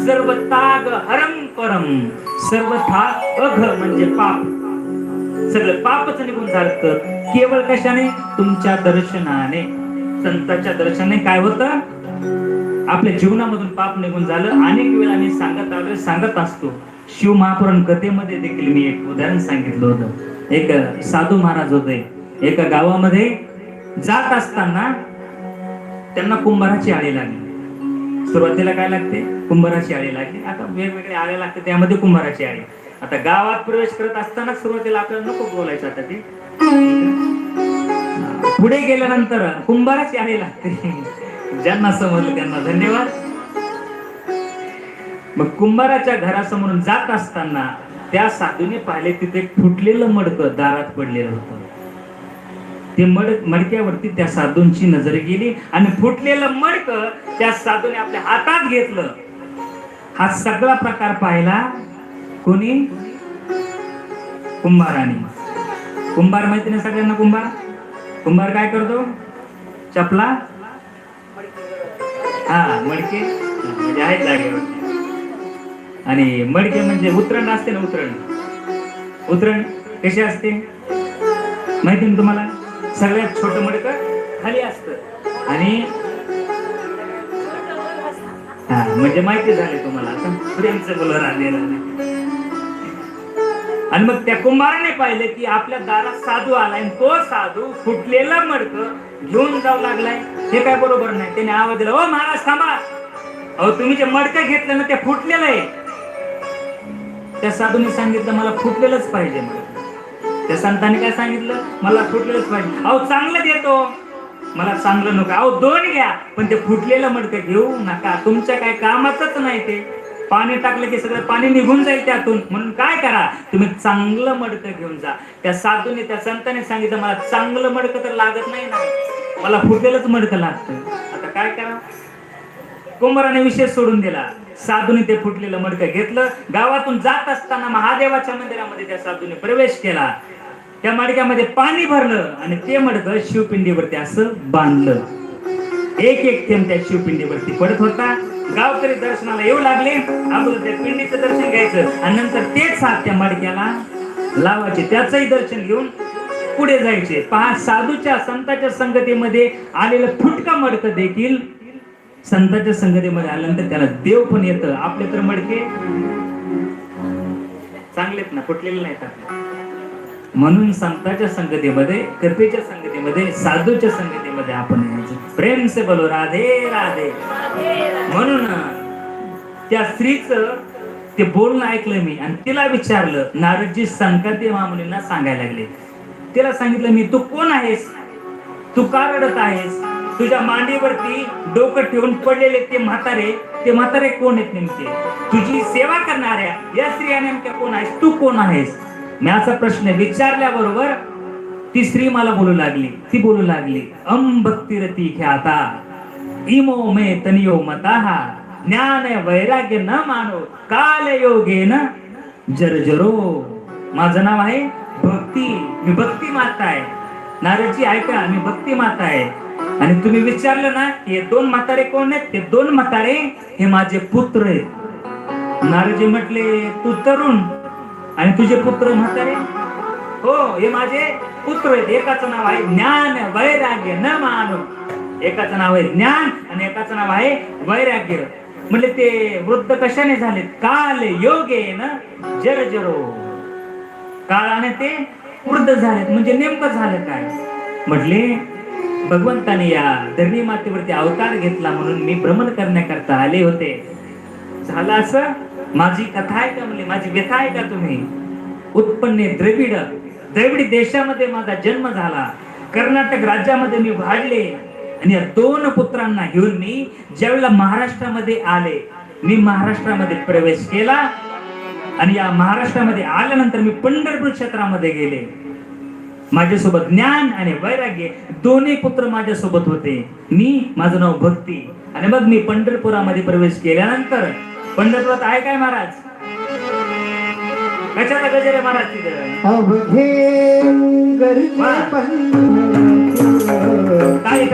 सर्व ताग हरम परम, सर्व था अघ म्हणजे पाप, सगळं पापच निघून झालं केवळ कशाने? तुमच्या दर्शनाने. संतांच्या दर्शनाने काय होतं? आपल्या जीवनामधून पाप निघून झालं. अनेक वेळा मी सांगत असतो. शिव महापुराण कथेमध्ये देखील मी एक उदाहरण सांगितलं होतं. एक साधू महाराज होते, एका गावामध्ये जात असताना त्यांना कुंभाराची आळी लागली. सुरुवातीला काय लागते? कुंभाराची आळी लागली. आता वेगवेगळे आळे लागते, त्यामध्ये कुंभाराची आळी. आता गावात प्रवेश करत असताना सुरुवातीला आपल्याला नको बोलायचं. आता ते पुढे गेल्यानंतर कुंभाराची आळी लागते. ज्यांना समजलं त्यांना धन्यवाद. मग कुंभाराच्या घरासमोरून जात असताना त्या साधूने पाहिले तिथे फुटलेलं मडकं दारात पडलेलं होतं. ते मडक्यावरती त्या साधूंची नजर गेली आणि फुटलेलं मडकं त्या साधूने आपल्या हातात घेतलं. हा सगळा प्रकार पाहिला कोणी? कुंभाराने. कुंभार माहिती ना सगळ्यांना? कुंभार काय करतो? चपला, हा मडके म्हणजे आहेत जागेवर. आणि मडके म्हणजे उतरण असते ना, उतरण कशी असते माहिती ना तुम्हाला? सगळ्यात छोट मडकं खाली असतं आणि म्हणजे माहिती झाले तुम्हाला. आता प्रेमचं बोलर आलेलं. आणि मग त्या कुंभाराने पाहिले की आपल्या दारात साधू आलाय, तो साधू फुटलेलं मडकं घेऊन जाऊ लागलाय. हे काय बरोबर नाही. त्याने आवाज दिला, ओ महाराज थांबा, अहो तुम्ही जे मडकं घेतलं ना ते फुटलेलं आहे. त्या साधूने सांगितलं मला फुटलेलंच पाहिजे. त्या संतांनी काय सांगितलं? मला फुटलेलंच पाहिजे. अहो चांगलं देतो, मला चांगलं नको. अहो दोन घ्या, पण ते फुटलेलं मडकं घेऊ नका. तुमच्या काय कामाचंच नाही ते. पाणी टाकलं की सगळं पाणी निघून जाईल त्यातून. म्हणून काय करा, तुम्ही चांगलं मडकं घेऊन जा. त्या साधूने, त्या संतांनी सांगितलं मला चांगलं मडकं तर लागत नाही ना, मला फुटलेलंच मडकं लागतं. आता काय करा? कुंभाराने विषय सोडून दिला. साधूने ते फुटलेलं मडकं घेतलं. गावातून जात असताना महादेवाच्या मंदिरामध्ये त्या साधूने प्रवेश केला. त्या मडक्यामध्ये पाणी भरलं आणि ते मडकं शिवपिंडीवरती असं बांधलं. एक एक थेंब त्या शिवपिंडीवरती पडत होता. गावकरी दर्शनाला येऊ लागले. अगोदर त्या पिंडीचं दर्शन घ्यायचं आणि नंतर तेच हात त्या मडक्याला लावायचे, त्याचंही दर्शन घेऊन पुढे जायचे. पहा, साधूच्या संतांच्या संगतीमध्ये आलेलं फुटका मडकं देखील संतांच्या संगतीमध्ये आल्यानंतर त्याला देव पण येतं. आपले तर मडके चांगलेत ना, फुटलेले नाहीत आपले. म्हणून संतांच्या संगतीमध्ये, कृपेच्या संगतीमध्ये, साधूच्या संगतीमध्ये आपण यायचं. प्रेम से बोलो राधे राधे. म्हणून त्या स्त्रीचं ते बोलणं ऐकलं मी आणि तिला विचारलं. नारदजी संकाती महामुनींना सांगायला लागले. तिला सांगितलं मी, तू कोण आहेस? तू का रडत आहेस? तुझ्या मांडीवरती डोकं ठेवून पडलेले ते म्हातारे कोण आहेत नेमके? तुझी सेवा करणाऱ्या या स्त्रिया नेमक्या कोण आहेस? तू कोण आहेस? मी असा प्रश्न विचारल्याबरोबर ती स्त्री मला बोलू लागली. ती बोलू लागली, अम भक्तिरती ख्याता इमो मे तनियो मताहा ज्ञान वैराग्य न मानो काल योगेन जर्जरो. माझं नाव आहे भक्ती, मी भक्ती माता आहे. नारदजी ऐका, मी भक्ती माता आहे. आणि तुम्ही विचारलं ना हे दोन म्हातारे कोण आहेत? ते दोन म्हातारे हे माझे पुत्र आहेत. नारदजी म्हटले, तू तरुण आणि तुझे पुत्र म्हातारे? हो, हे माझे पुत्र आहेत. एकाचं नाव आहे ज्ञान वैराग्य न मानो. एकाचं नाव आहे ज्ञान आणि एकाचं नाव आहे वैराग्य. म्हणजे ते वृद्ध कशाने झालेत? काल योगेन जर्जरो. काळाने ते वृद्ध झालेत. म्हणजे नेमकं झालं काय? म्हटले भगवंताने या धरणी मातेवरती अवतार घेतला म्हणून मी भ्रमण करण्याकरता आले होते. झालं असं? माझी कथा आहे का? म्हणजे माझी व्यथा आहे का तुम्ही? उत्पन्ने द्रविड देशामध्ये माझा जन्म झाला. कर्नाटक राज्यामध्ये मी वाढले आणि या दोन पुत्रांना घेऊन मी ज्यावेळेला महाराष्ट्रामध्ये आले, मी महाराष्ट्रामध्ये प्रवेश केला आणि या महाराष्ट्रामध्ये आल्यानंतर मी पंढरपूर क्षेत्रामध्ये गेले. माझ्यासोबत ज्ञान आणि वैराग्य दोन्ही पुत्र माझ्यासोबत होते. माझं नाव भक्ती. आणि मग मी पंढरपुरामध्ये प्रवेश केल्यानंतर पंढरपुरात आहे काय महाराज? कशाचा गजर आहे महाराज तिथं? काय